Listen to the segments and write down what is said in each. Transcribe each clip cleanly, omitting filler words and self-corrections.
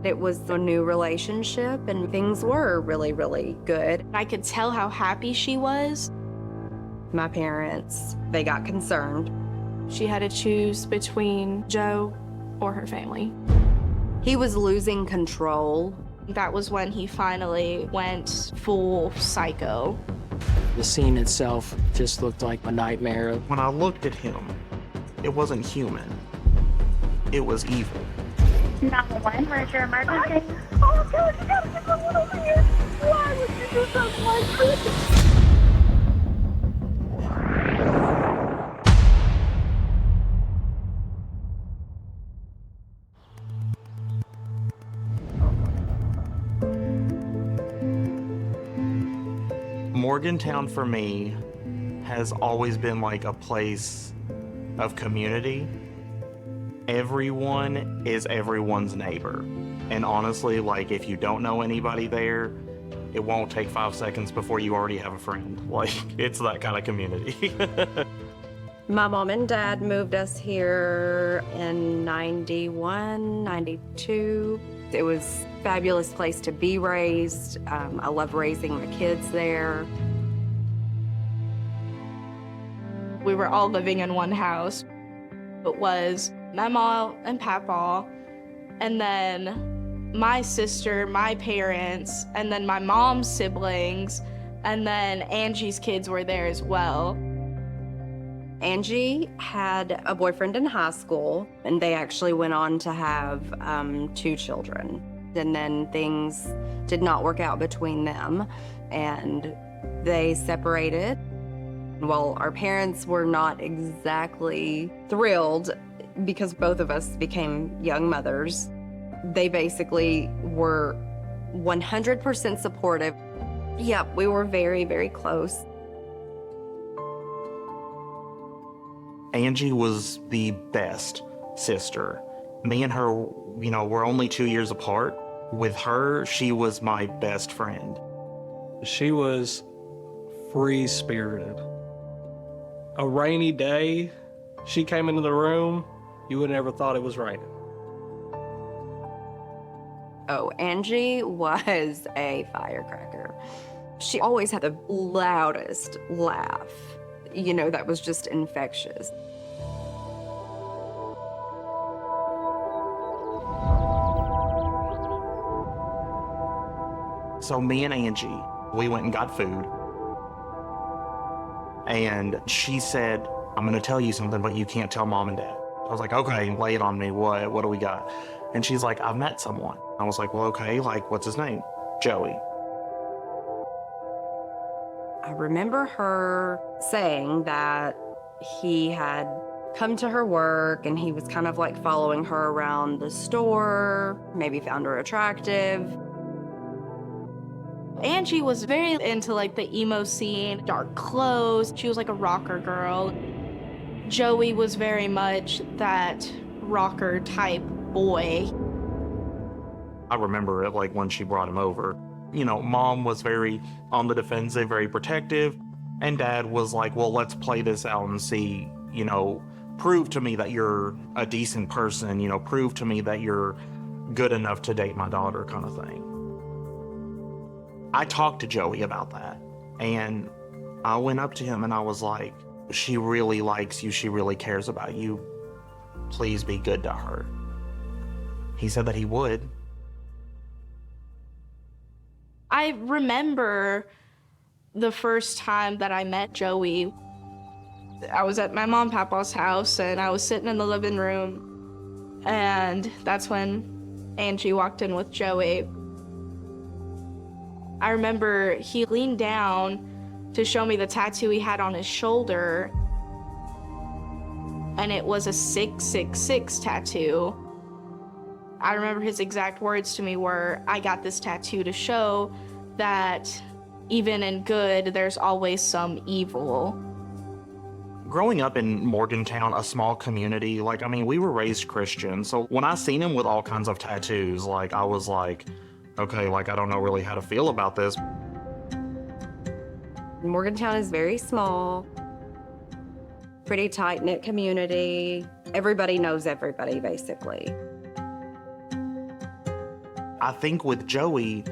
It was a new relationship and things were really, really good. I could tell how happy she was. My parents, they got concerned. She had to choose between Joe or her family. He was losing control. That was when he finally went full psycho. The scene itself just looked like a nightmare. When I looked at him, it wasn't human. It was evil. 911, where's your emergency? Oh, God, you gotta get someone over here. Why would you do something like this? Morgantown for me has always been like a place of community. Everyone is everyone's neighbor. And honestly, like if you don't know anybody there, it won't take 5 seconds before you already have a friend. Like it's that kind of community. My mom and dad moved us here in 91, 92. It was a fabulous place to be raised. I love raising the kids there. We were all living in one house. It was my mom and papa, and then my sister, my parents, and then my mom's siblings, and then Angie's kids were there as well. Angie had a boyfriend in high school, and they actually went on to have 2 children. And then things did not work out between them, and they separated. Well, our parents were not exactly thrilled because both of us became young mothers. They basically were 100% supportive. Yep, we were very, very close. Angie was the best sister. Me and her, you know, we're only 2 years apart. With her, she was my best friend. She was free-spirited. A rainy day, she came into the room, you would never thought it was raining. Oh, Angie was a firecracker. She always had the loudest laugh. You know, that was just infectious. So me and Angie, we went and got food. And she said, I'm gonna tell you something, but you can't tell mom and dad. I was like, okay, lay it on me. What do we got? And she's like, I've met someone. I was like, well, okay, like, what's his name? Joey. I remember her saying that he had come to her work and he was kind of like following her around the store, maybe found her attractive. Angie was very into like the emo scene, dark clothes. She was like a rocker girl. Joey was very much that rocker type boy. I remember it like when she brought him over. You know, mom was very on the defensive, very protective, and dad was like, well, let's play this out and see, you know, prove to me that you're a decent person, you know, prove to me that you're good enough to date my daughter kind of thing. I talked to Joey about that, and I went up to him and I was like, she really likes you, she really cares about you. Please be good to her. He said that he would. I remember the first time that I met Joey. I was at my mom and papa's house and I was sitting in the living room, and that's when Angie walked in with Joey. I remember he leaned down to show me the tattoo he had on his shoulder, and it was a 666 tattoo. I remember his exact words to me were, I got this tattoo to show that even in good, there's always some evil. Growing up in Morgantown, a small community, like, I mean, we were raised Christian. So when I seen him with all kinds of tattoos, like, I was like, okay, like, I don't know really how to feel about this. Morgantown is very small, pretty tight-knit community. Everybody knows everybody, basically. I think with Joey,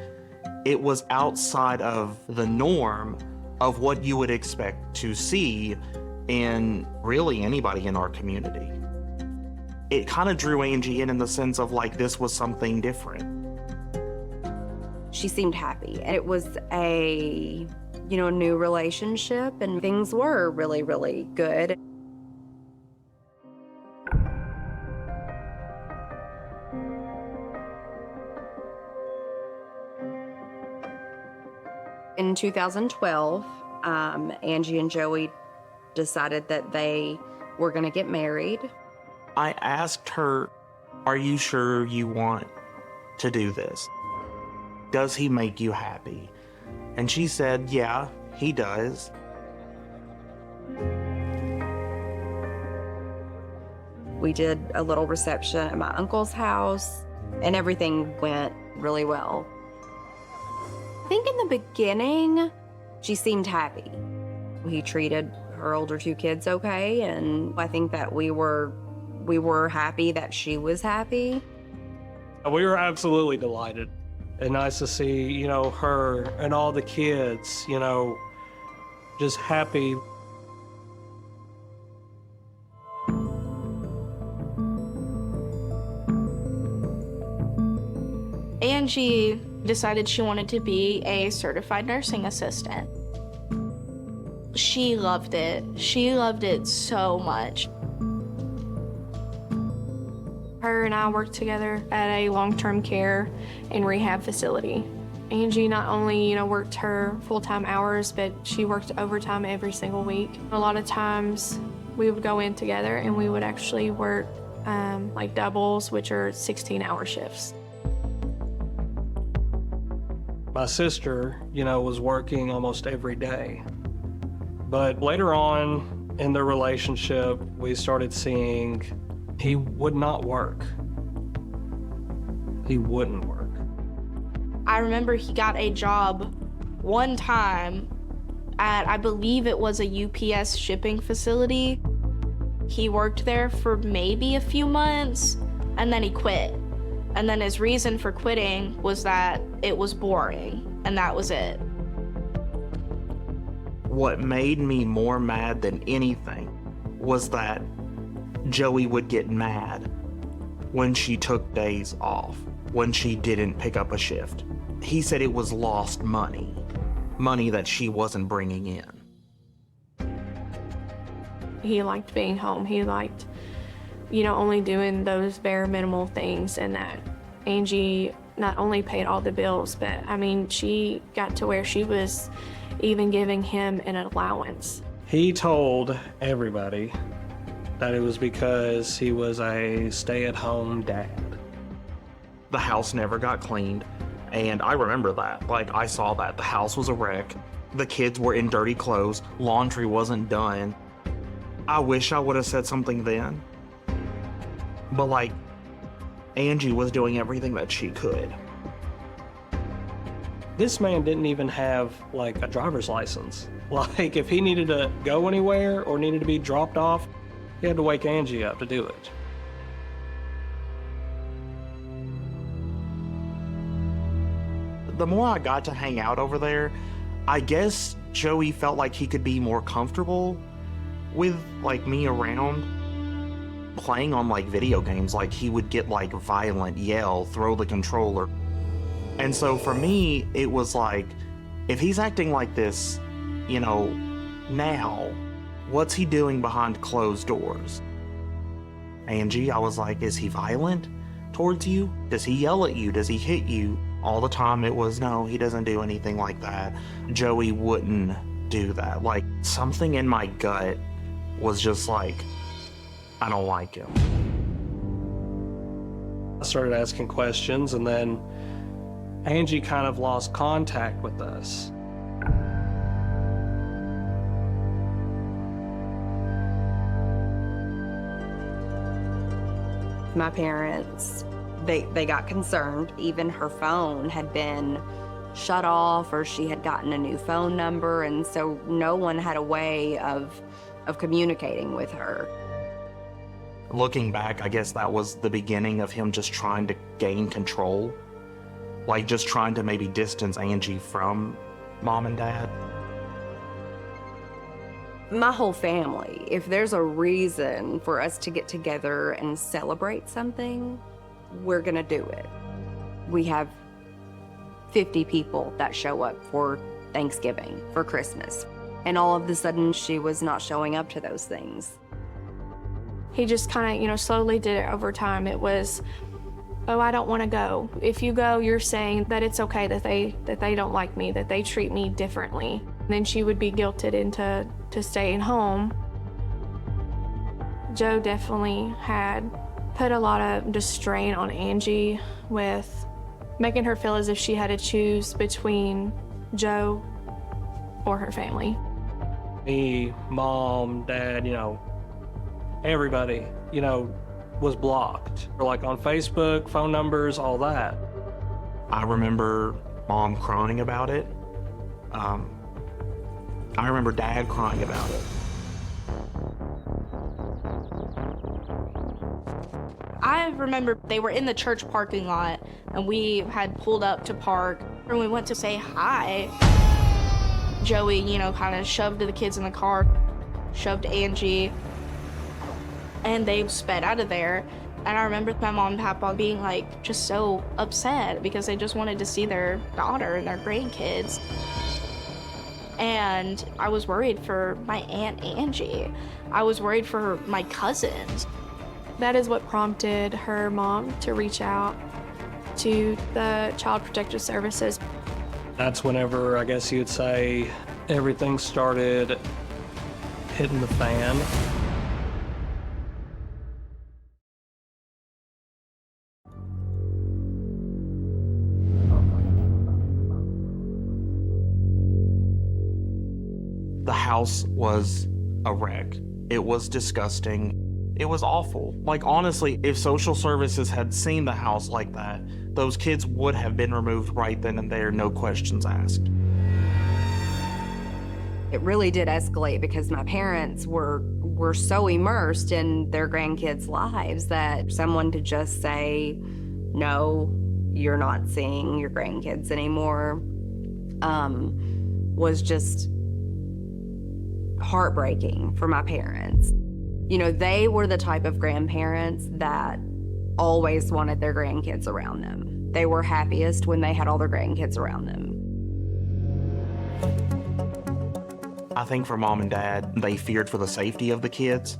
it was outside of the norm of what you would expect to see in really anybody in our community. It kind of drew Angie in the sense of like this was something different. She seemed happy. It was a, new relationship, and things were really, really good. In 2012, Angie and Joey decided that they were going to get married. I asked her, "Are you sure you want to do this? Does he make you happy?" And she said, "Yeah, he does." We did a little reception at my uncle's house, and everything went really well. I think in the beginning, she seemed happy. He treated her older two kids okay, and I think that we were happy that she was happy. We were absolutely delighted. And nice to see, her and all the kids, just happy. Angie decided she wanted to be a certified nursing assistant. She loved it. She loved it so much. Her and I worked together at a long-term care and rehab facility. Angie not only, worked her full-time hours, but she worked overtime every single week. A lot of times we would go in together and we would actually work like doubles, which are 16-hour shifts. My sister, was working almost every day. But later on in the relationship, we started seeing he would not work. He wouldn't work. I remember he got a job one time at, I believe it was a UPS shipping facility. He worked there for maybe a few months, and then he quit. And then his reason for quitting was that it was boring, and that was it. What made me more mad than anything was that Joey would get mad when she took days off, when she didn't pick up a shift. He said it was lost money, money that she wasn't bringing in. He liked being home. He liked, only doing those bare minimal things, and that Angie not only paid all the bills, but she got to where she was even giving him an allowance. He told everybody that it was because he was a stay-at-home dad. The house never got cleaned, and I remember that. Like, I saw that. The house was a wreck. The kids were in dirty clothes. Laundry wasn't done. I wish I would have said something then. But, Angie was doing everything that she could. This man didn't even have, a driver's license. If he needed to go anywhere or needed to be dropped off, he had to wake Angie up to do it. The more I got to hang out over there, I guess Joey felt like he could be more comfortable with, me around. Playing on, video games, he would get, violent, yell, throw the controller. And so for me, it was if he's acting like this, now, what's he doing behind closed doors? Angie, I was like, is he violent towards you? Does he yell at you? Does he hit you? All the time it was, no, he doesn't do anything like that. Joey wouldn't do that. Something in my gut was just I don't like him. I started asking questions, and then Angie kind of lost contact with us. My parents, they got concerned. Even her phone had been shut off, or she had gotten a new phone number, and so no one had a way of communicating with her. Looking back, I guess that was the beginning of him just trying to gain control like just trying to maybe distance Angie from mom and dad. My whole family, if there's a reason for us to get together and celebrate something, we're gonna do it. We have 50 people that show up for Thanksgiving, for Christmas. And all of a sudden, she was not showing up to those things. He just kind of, slowly did it over time. It was, oh, I don't want to go. If you go, you're saying that it's okay that they don't like me, that they treat me differently. And then she would be guilted into staying home. Joe definitely had put a lot of just strain on Angie with making her feel as if she had to choose between Joe or her family. Me, mom, dad, everybody, was blocked. Like on Facebook, phone numbers, all that. I remember mom crying about it. I remember dad crying about it. I remember they were in the church parking lot and we had pulled up to park and we went to say hi. Joey, kind of shoved the kids in the car, shoved Angie, and they sped out of there. And I remember my mom and papa being like just so upset because they just wanted to see their daughter and their grandkids. And I was worried for my Aunt Angie. I was worried for my cousins. That is what prompted her mom to reach out to the Child Protective Services. That's whenever, I guess you'd say, everything started hitting the fan. The house was a wreck. It was disgusting. It was awful. Like, honestly, if social services had seen the house like that, those kids would have been removed right then and there, no questions asked. It really did escalate because my parents were so immersed in their grandkids' lives that someone to just say, no, you're not seeing your grandkids anymore, was just heartbreaking for my parents. They were the type of grandparents that always wanted their grandkids around them. They were happiest when they had all their grandkids around them. I think for mom and dad, they feared for the safety of the kids,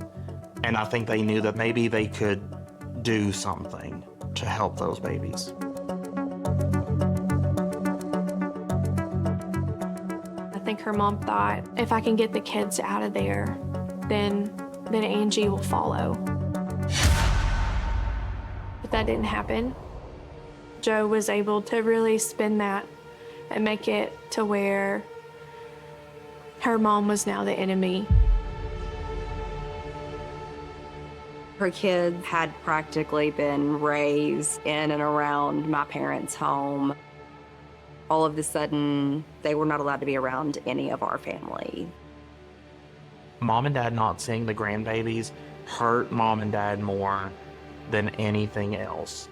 and I think they knew that maybe they could do something to help those babies. I think her mom thought, if I can get the kids out of there, then Angie will follow. But that didn't happen. Joe was able to really spin that and make it to where her mom was now the enemy. Her kids had practically been raised in and around my parents' home. All of a sudden, they were not allowed to be around any of our family. Mom and dad not seeing the grandbabies hurt mom and dad more than anything else.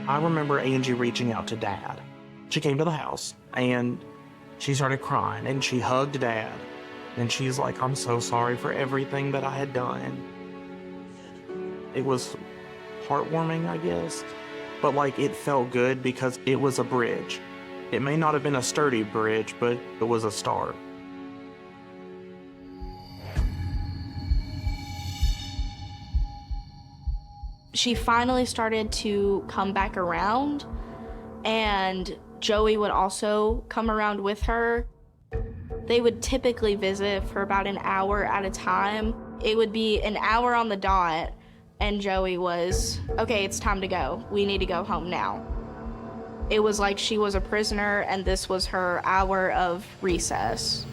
I remember Angie reaching out to dad. She came to the house and she started crying and she hugged dad. And she's like, I'm so sorry for everything that I had done. It was heartwarming, I guess, but it felt good because it was a bridge. It may not have been a sturdy bridge, but it was a start. She finally started to come back around, and Joey would also come around with her. They would typically visit for about an hour at a time. It would be an hour on the dot, and Joey was, okay, it's time to go. We need to go home now. It was like she was a prisoner, and this was her hour of recess.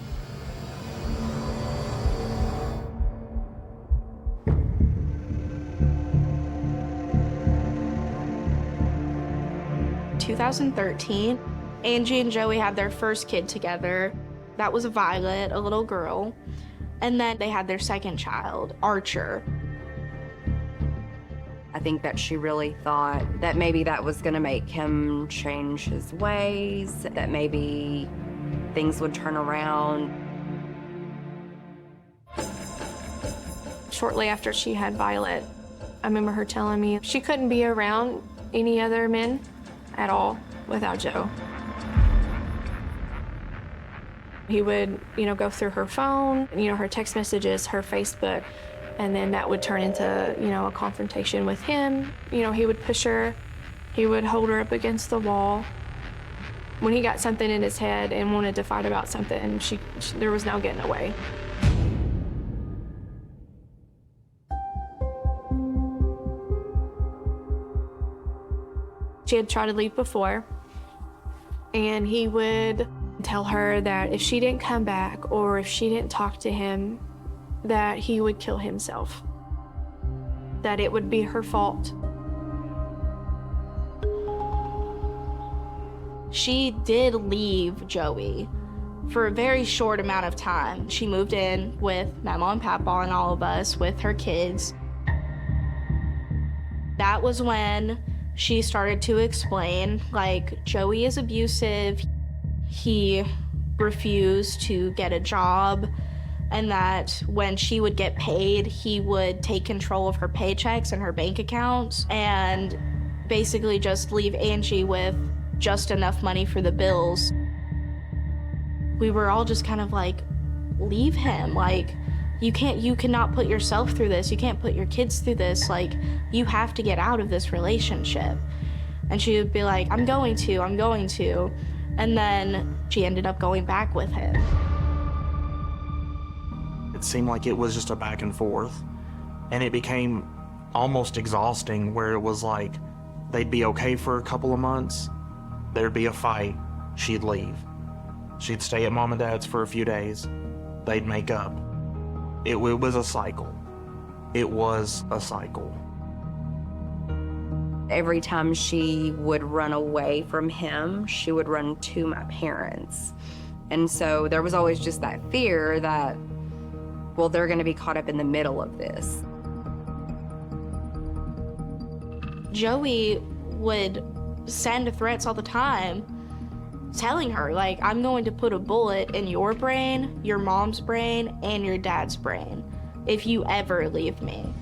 In 2013, Angie and Joey had their first kid together. That was Violet, a little girl. And then they had their second child, Archer. I think that she really thought that maybe that was going to make him change his ways, that maybe things would turn around. Shortly after she had Violet, I remember her telling me she couldn't be around any other men at all without Joe. He would, go through her phone, her text messages, her Facebook, and then that would turn into, a confrontation with him. He would push her, he would hold her up against the wall. When he got something in his head and wanted to fight about something, there was no getting away. She had tried to leave before, and he would tell her that if she didn't come back or if she didn't talk to him, that he would kill himself, that it would be her fault. She did leave Joey for a very short amount of time. She moved in with Mama and Papa and all of us with her kids. That was when she started to explain, Joey is abusive. He refused to get a job, and that when she would get paid, he would take control of her paychecks and her bank accounts and basically just leave Angie with just enough money for the bills. We were all just kind of leave him. You cannot put yourself through this. You can't put your kids through this. You have to get out of this relationship. And she would be like, I'm going to. And then she ended up going back with him. It seemed like it was just a back and forth. And it became almost exhausting, where it was like they'd be okay for a couple of months. There'd be a fight. She'd leave. She'd stay at Mom and Dad's for a few days. They'd make up. It was a cycle. It was a cycle. Every time she would run away from him, she would run to my parents. And so there was always just that fear that, well, they're going to be caught up in the middle of this. Joey would send threats all the time, telling her, I'm going to put a bullet in your brain, your mom's brain, and your dad's brain if you ever leave me.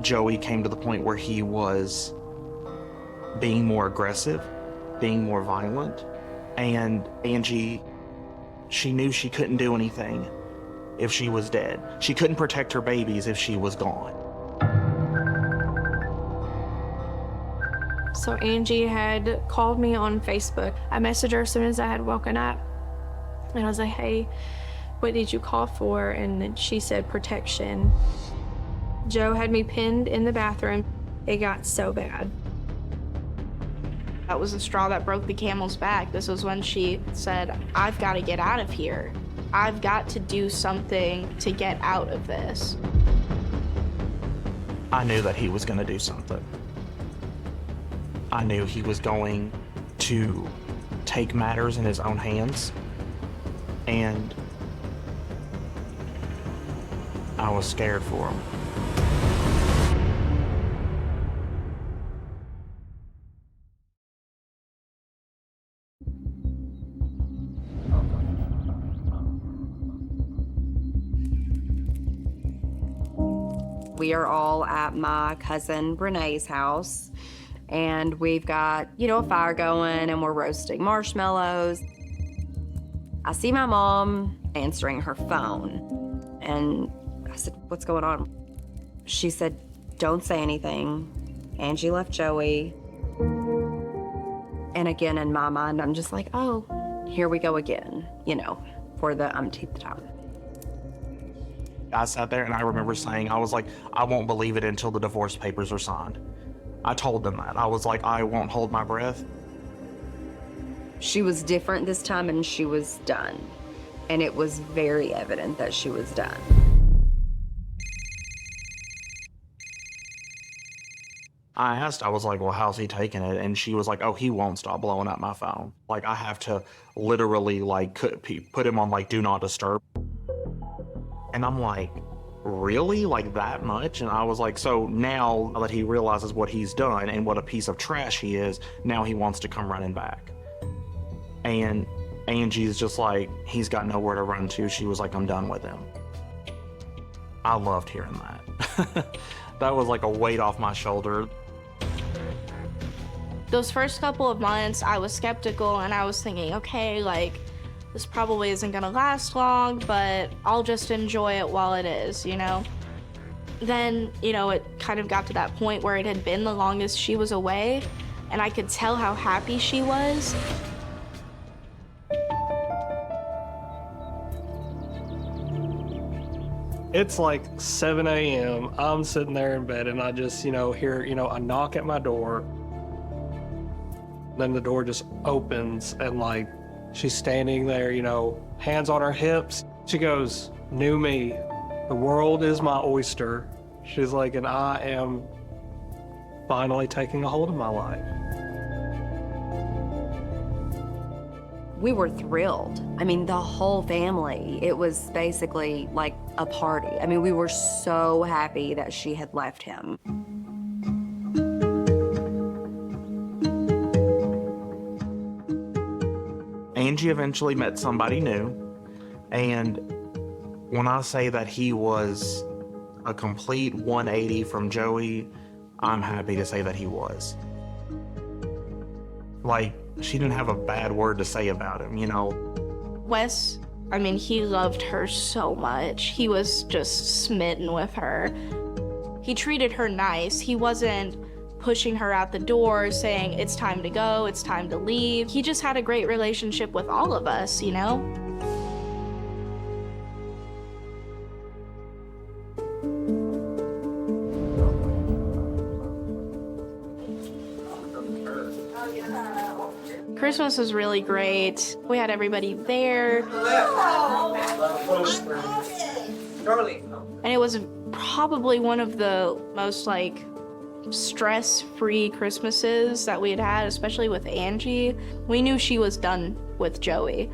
Joey came to the point where he was being more aggressive, being more violent, and Angie, she knew she couldn't do anything if she was dead. She couldn't protect her babies if she was gone. So Angie had called me on Facebook. I messaged her as soon as I had woken up. And I was like, hey, what did you call for? And then she said protection. Joe had me pinned in the bathroom. It got so bad. That was the straw that broke the camel's back. This was when she said, I've got to get out of here. I've got to do something to get out of this. I knew that he was going to do something. I knew he was going to take matters in his own hands, and I was scared for him. We are all at my cousin Renee's house, and we've got, a fire going, and we're roasting marshmallows. I see my mom answering her phone, and I said, what's going on? She said, don't say anything. Angie left Joey. And again, in my mind, I'm just like, oh, here we go again, for the umpteenth time. I sat there and I remember saying, I was like, I won't believe it until the divorce papers are signed. I told them that. I was like, I won't hold my breath. She was different this time, and she was done. And it was very evident that she was done. I asked, I was like, well, how's he taking it? And she was like, oh, he won't stop blowing up my phone. Like, I have to literally, like, put him on, like, do not disturb. And I'm like, really? Like, that much? And I was like, so now that he realizes what he's done and what a piece of trash he is, now he wants to come running back. And Angie's just like, he's got nowhere to run to. She was like, I'm done with him. I loved hearing that. That was like a weight off my shoulder. Those first couple of months, I was skeptical and I was thinking, okay, like, this probably isn't gonna last long, but I'll just enjoy it while it is, you know? Then, you know, it kind of got to that point where it had been the longest she was away, and I could tell how happy she was. It's like 7 a.m. I'm sitting there in bed and I just, hear, a knock at my door. Then the door just opens and like she's standing there, hands on her hips. She goes, "New me. The world is my oyster." She's like, and I am finally taking a hold of my life. We were thrilled. I mean, the whole family, it was basically like a party. I mean, we were so happy that she had left him. Angie eventually met somebody new, and when I say that he was a complete 180 from Joey, I'm happy to say that he was. Like, she didn't have a bad word to say about him, Wes, I mean, he loved her so much. He was just smitten with her. He treated her nice. He wasn't pushing her out the door, saying, it's time to go, it's time to leave. He just had a great relationship with all of us, Christmas was really great. We had everybody there. And it was probably one of the most stress-free Christmases that we had, especially with Angie. We knew she was done with Joey.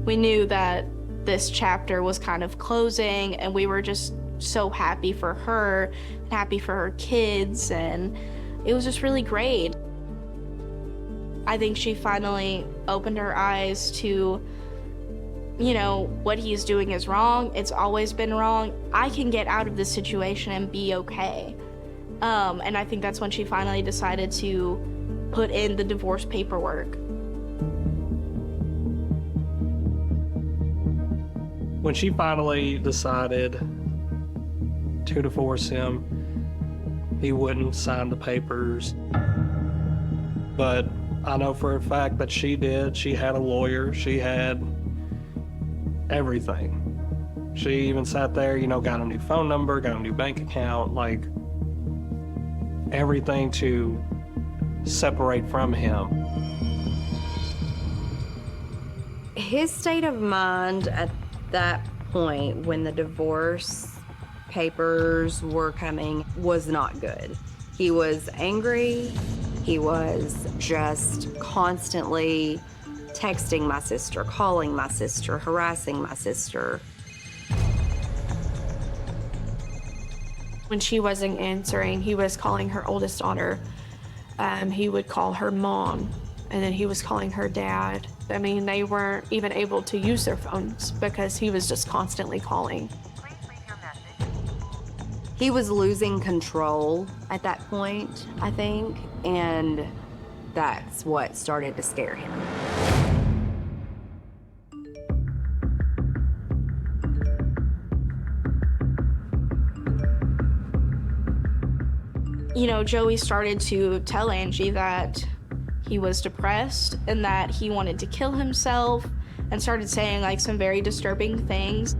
We knew that this chapter was kind of closing, and we were just so happy for her, and happy for her kids, and it was just really great. I think she finally opened her eyes to, what he's doing is wrong. It's always been wrong. I can get out of this situation and be okay. And I think that's when she finally decided to put in the divorce paperwork. When she finally decided to divorce him, he wouldn't sign the papers. But I know for a fact that she did. She had a lawyer. She had everything. She even sat there, got a new phone number, got a new bank account, everything to separate from him. His state of mind at that point when the divorce papers were coming was not good. He was angry. He was just constantly texting my sister, calling my sister, harassing my sister. When she wasn't answering, he was calling her oldest daughter. He would call her mom, and then he was calling her dad. I mean, they weren't even able to use their phones because he was just constantly calling. He was losing control at that point, I think, and that's what started to scare him. Joey started to tell Angie that he was depressed and that he wanted to kill himself, and started saying some very disturbing things.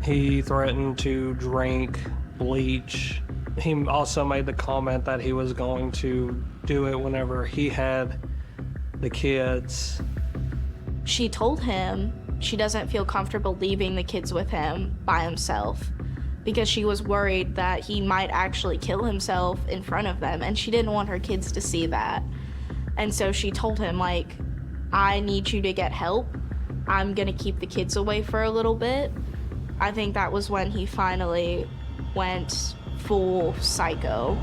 He threatened to drink bleach. He also made the comment that he was going to do it whenever he had the kids. She told him She doesn't feel comfortable leaving the kids with him by himself because she was worried that he might actually kill himself in front of them, and she didn't want her kids to see that. And so she told him, like, I need you to get help. I'm gonna keep the kids away for a little bit. I think that was when he finally went full psycho.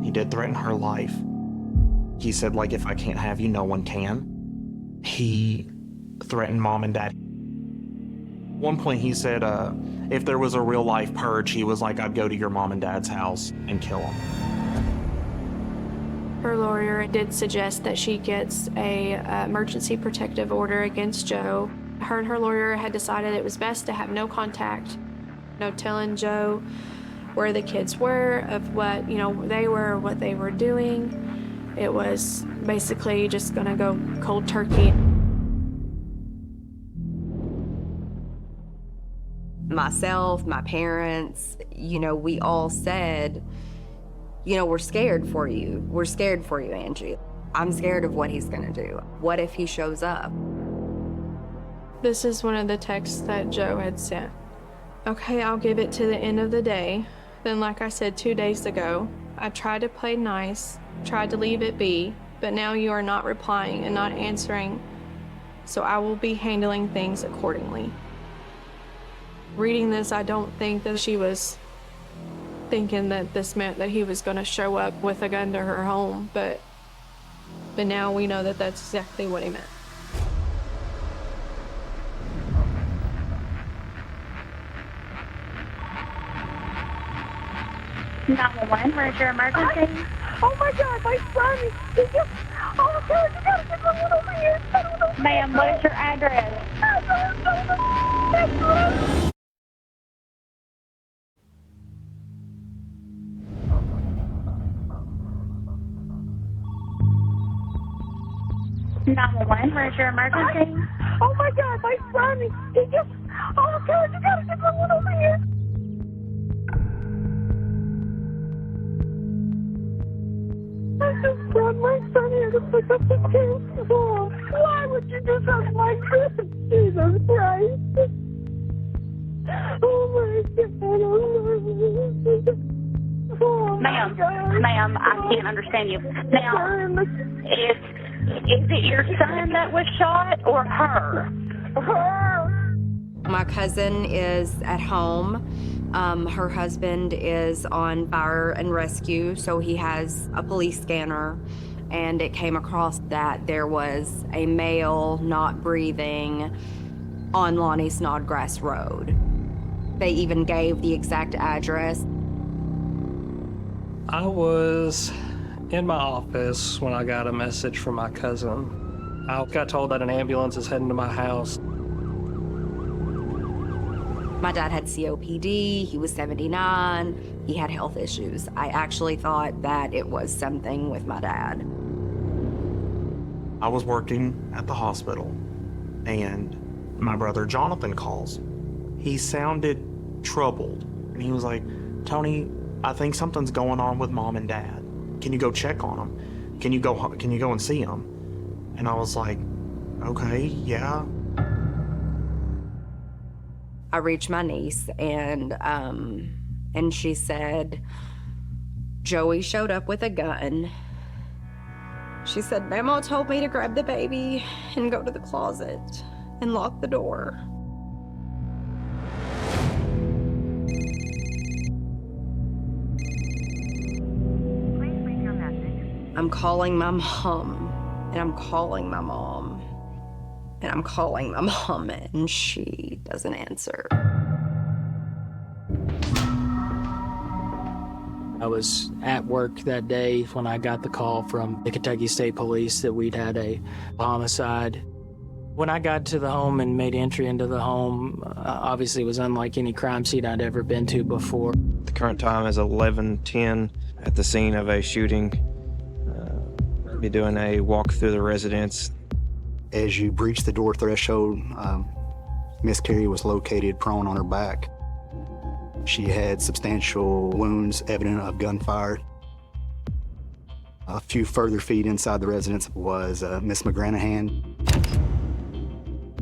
He did threaten her life. He said, like, if I can't have you, no one can. He threatened mom and dad. One point he said, if there was a real life purge, he was like, I'd go to your mom and dad's house and kill them. Her lawyer did suggest that she gets a emergency protective order against Joe. Her and her lawyer had decided it was best to have no contact, no telling Joe where the kids were, of what, they were, what they were doing. It was basically just gonna go cold turkey. Myself, my parents, we all said, we're scared for you. We're scared for you, Angie. I'm scared of what he's gonna do. What if he shows up? This is one of the texts that Joe had sent. Okay, I'll give it to the end of the day. Then, like I said 2 days ago, I tried to play nice, tried to leave it be, but now you are not replying and not answering, so I will be handling things accordingly. Reading this, I don't think that she was thinking that this meant that he was going to show up with a gun to her home, but now we know that that's exactly what he meant. One, where's your emergency? Oh my God, my son! He just, oh God, you gotta get someone over here! Ma'am, what is your address? One, where's your emergency? Oh my God, my son! He just, oh God, you gotta get someone over here! I just brought my son here to pick up the kids. Oh, why would you do something like this? Jesus Christ. Oh my God. Oh my God. Ma'am, I can't understand you. Now, is it your son that was shot or her? Her. My cousin is at home. Her husband is on fire and rescue, so he has a police scanner, and it came across that there was a male not breathing on Lonnie Snodgrass Road. They even gave the exact address. I was in my office when I got a message from my cousin. I got told that an ambulance is heading to my house. My dad had COPD, he was 79, he had health issues. I actually thought that it was something with my dad. I was working at the hospital, and my brother Jonathan calls. He sounded troubled, and he was like, Tony, I think something's going on with mom and dad. Can you go check on them? Can you go and see them? And I was like, okay, yeah. I reached my niece, and she said, Joey showed up with a gun. She said, Mama told me to grab the baby and go to the closet and lock the door. I'm calling my mom, and I'm calling my mom. And I'm calling my mom, and she doesn't answer. I was at work that day when I got the call from the Kentucky State Police that we'd had a homicide. When I got to the home and made entry into the home, obviously it was unlike any crime scene I'd ever been to before. The current time is 11:10 at the scene of a shooting. We'll be doing a walk through the residence. As you breach the door threshold, Miss Carey was located prone on her back. She had substantial wounds evident of gunfire. A few further feet inside the residence was Miss McGranahan.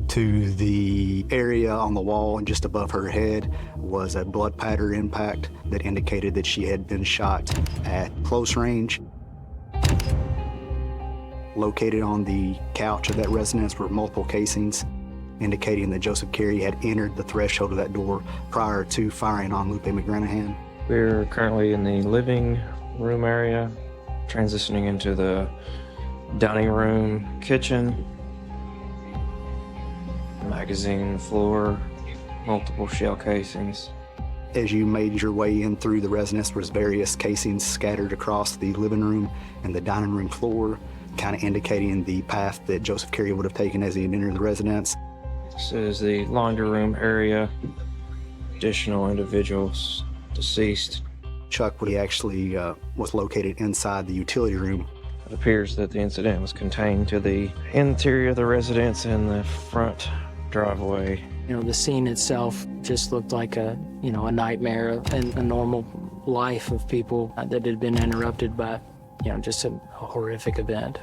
To the area on the wall just above her head was a blood pattern impact that indicated that she had been shot at close range. Located on the couch of that residence were multiple casings, indicating that Joseph Carey had entered the threshold of that door prior to firing on Lupe McGranahan. We're currently in the living room area, transitioning into the dining room, kitchen, magazine floor, multiple shell casings. As you made your way in through the residence, there was various casings scattered across the living room and the dining room floor, kind of indicating the path that Joseph Carey would have taken as he had entered the residence. This is the laundry room area. Additional individuals deceased. Chuck would actually was located inside the utility room. It appears that the incident was contained to the interior of the residence and the front driveway. You know, the scene itself just looked like a nightmare and a normal life of people that had been interrupted by, just a horrific event.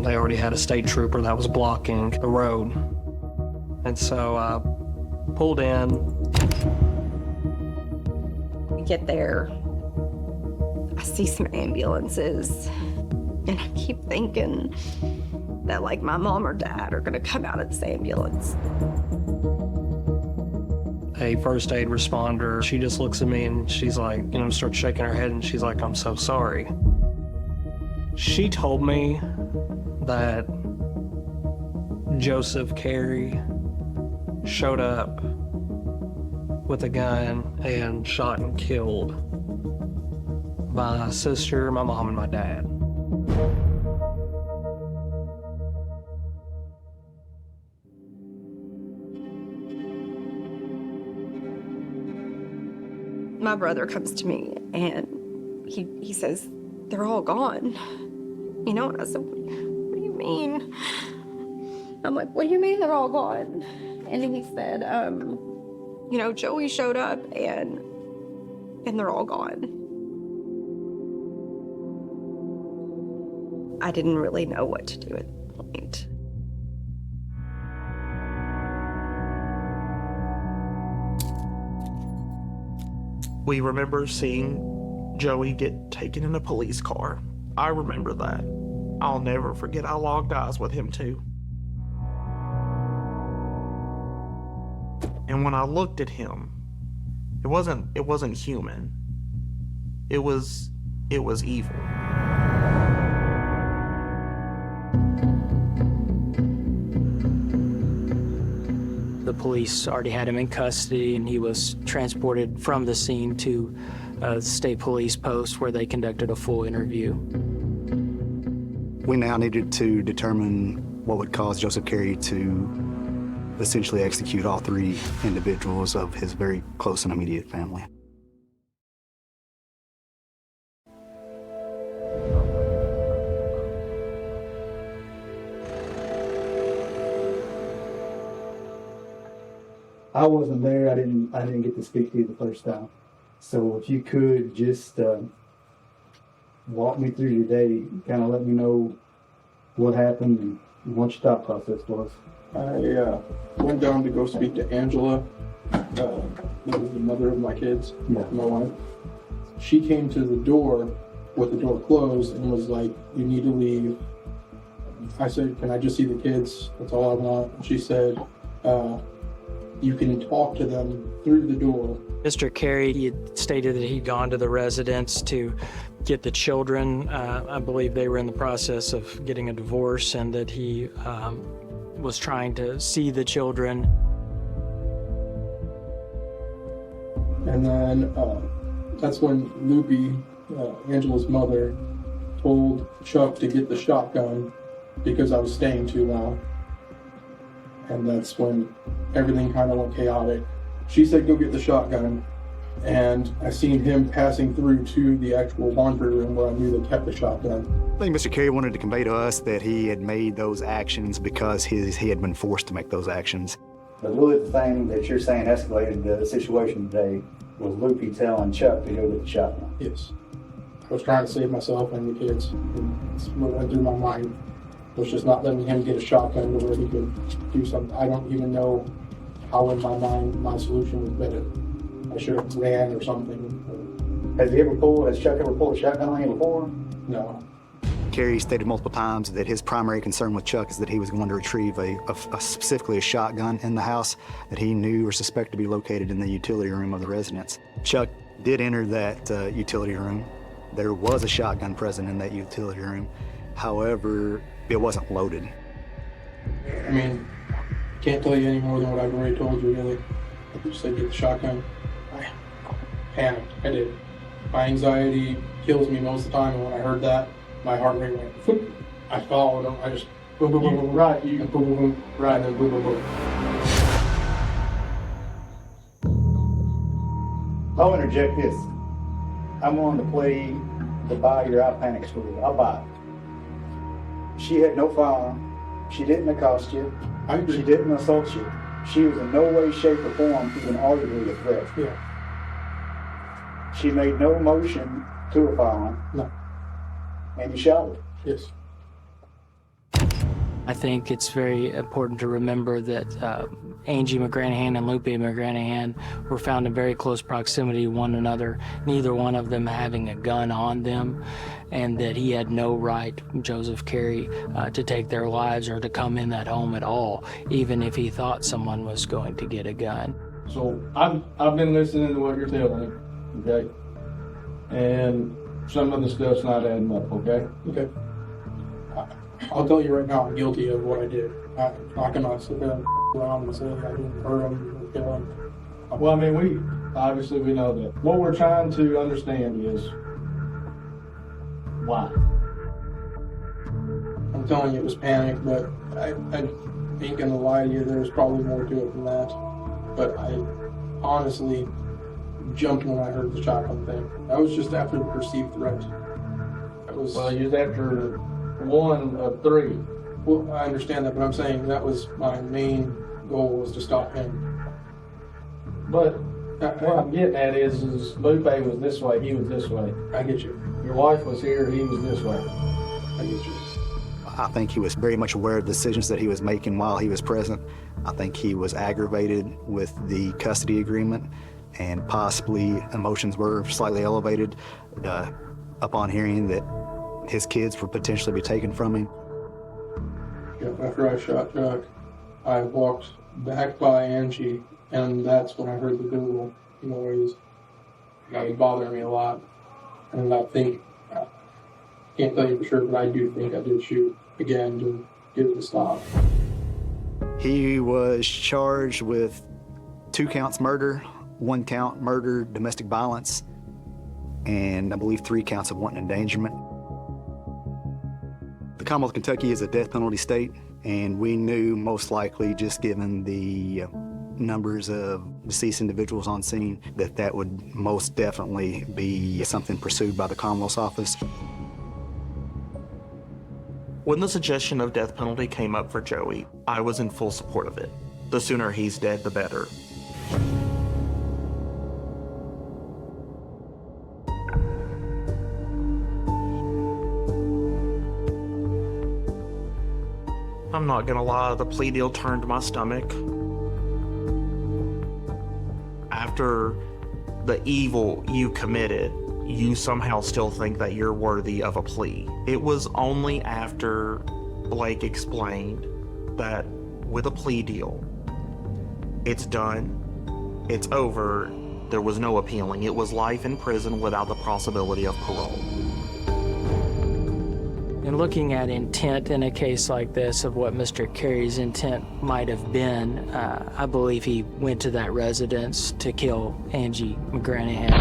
They already had a state trooper that was blocking the road. And so I pulled in. We get there, I see some ambulances, and I keep thinking that like my mom or dad are gonna come out of this ambulance. A first aid responder, she just looks at me and she's like, starts shaking her head and she's like, "I'm so sorry." She told me that Joseph Carey showed up with a gun and shot and killed my sister, my mom, and my dad. My brother comes to me and he says, "They're all gone." And I said, "What do you mean?" I'm like, "What do you mean they're all gone?" And he said, Joey showed up and they're all gone. I didn't really know what to do at that point. We remember seeing Joey get taken in a police car. I remember that. I'll never forget I locked eyes with him too. And when I looked at him, it wasn't human. It was evil. The police already had him in custody, and he was transported from the scene to a state police post where they conducted a full interview. We now needed to determine what would cause Joseph Carey to essentially execute all three individuals of his very close and immediate family. I wasn't there. I didn't get to speak to you the first time. So if you could just walk me through your day, kind of let me know what happened and what your thought process was. I went down to go speak to Angela, that was the mother of my kids, my wife. She came to the door with the door closed and was like, "You need to leave." I said, "Can I just see the kids? That's all I want." She said, "You can talk to them through the door." Mr. Carey, he had stated that he'd gone to the residence to get the children. I believe they were in the process of getting a divorce, and that he was trying to see the children. And then that's when Lupe, Angela's mother, told Chuck to get the shotgun because I was staying too long. And that's when everything kind of went chaotic. She said, "Go get the shotgun." And I seen him passing through to the actual laundry room where I knew they kept the shotgun. I think Mr. Carey wanted to convey to us that he had made those actions because he had been forced to make those actions. But really the thing that you're saying escalated the situation today was Loopy telling Chuck to go get the shotgun. Yes. I was trying to save myself and the kids. And that's what went through my mind. Was just not letting him get a shotgun to where he could do something. I don't even know how in my mind my solution was better. I should have ran or something. Has Chuck ever pulled a shotgun on you before? No. Kerry stated multiple times that his primary concern with Chuck is that he was going to retrieve specifically a shotgun in the house that he knew or suspected to be located in the utility room of the residence. Chuck did enter that utility room. There was a shotgun present in that utility room. However, it wasn't loaded. I mean, can't tell you any more than what I've already told you, really. I just said get the shotgun. I panicked. I did. My anxiety kills me most of the time, and when I heard that, my heart rate went, whoop. I followed him. I just boom, boom, boom, boom, right, you boom, boom, boom, right, and then boom, boom, boom. I'll interject this. I'm willing to play the buy your I panic story. I'll buy it. She had no firearm. She didn't accost you. I agree. She didn't assault you. She was in no way, shape, or form even arguably a threat. Yeah. She made no motion to a firearm. No. And you shot her. Yes. I think it's very important to remember that Angie McGranahan and Lupe McGranahan were found in very close proximity to one another, neither one of them having a gun on them, and that he had no right, Joseph Carey, to take their lives or to come in that home at all, even if he thought someone was going to get a gun. So I've been listening to what you're telling me, okay? And some of the stuff's not adding up, okay? Okay. I'll tell you right now, I'm guilty of what I did. I'm not gonna sit there and around and say I didn't hurt him or kill him. Well, I mean, we know that. What we're trying to understand is why. I'm telling you it was panic, but I ain't gonna lie to you, there's probably more to it than that. But I honestly jumped when I heard the shotgun thing. That was just after the perceived threat. Well, you was after one of three. Well, I understand that, but I'm saying that was my main goal, was to stop him. But what I'm getting at is Lupe was this way, he was this way. I get you. Your wife was here, he was this way. I get you. I think he was very much aware of the decisions that he was making while he was present. I think he was aggravated with the custody agreement, and possibly emotions were slightly elevated upon hearing that his kids would potentially be taken from him. Yeah, after I shot Chuck, I walked back by Angie, and that's when I heard the Google noise. That was bothering me a lot. And I think, I can't tell you for sure, but I do think I did shoot again to get it to stop. He was charged with 2 counts murder, 1 count murder, domestic violence, and I believe 3 counts of wanton endangerment. The Commonwealth of Kentucky is a death penalty state, and we knew most likely, just given the numbers of deceased individuals on scene, that would most definitely be something pursued by the Commonwealth's office. When the suggestion of death penalty came up for Joey, I was in full support of it. The sooner he's dead, the better. I'm not gonna lie, the plea deal turned my stomach. After the evil you committed, you somehow still think that you're worthy of a plea. It was only after Blake explained that with a plea deal, it's done, it's over, there was no appealing. It was life in prison without the possibility of parole. In looking at intent in a case like this, of what Mr. Carey's intent might have been, I believe he went to that residence to kill Angie McGranahan.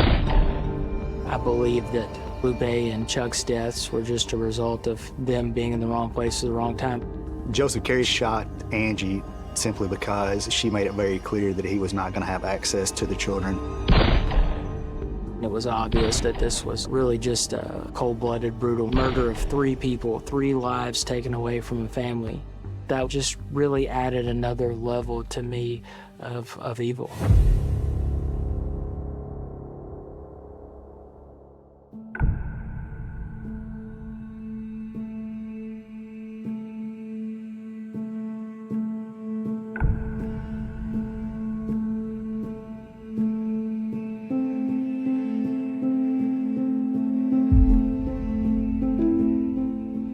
I believe that Lupe and Chuck's deaths were just a result of them being in the wrong place at the wrong time. Joseph Carey shot Angie simply because she made it very clear that he was not going to have access to the children. It was obvious that this was really just a cold-blooded, brutal murder of 3 people, 3 lives taken away from a family. that just really added another level to me of evil.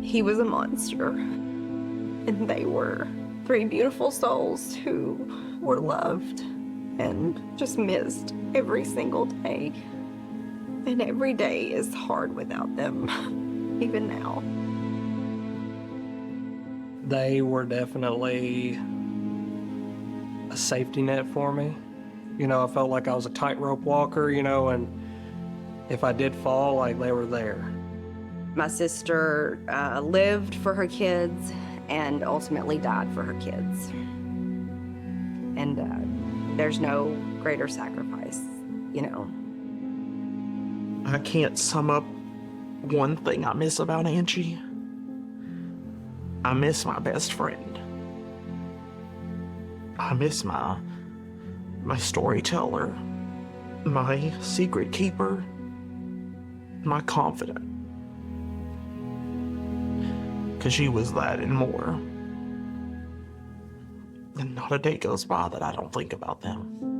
He was a monster, and they were 3 beautiful souls who were loved and just missed every single day. And every day is hard without them, even now. They were definitely a safety net for me. You know, I felt like I was a tightrope walker, you know, and if I did fall, like, they were there. My sister lived for her kids and ultimately died for her kids. And there's no greater sacrifice, you know. I can't sum up one thing I miss about Angie. I miss my best friend. I miss my storyteller, my secret keeper, my confidant. Because she was that and more. And not a day goes by that I don't think about them.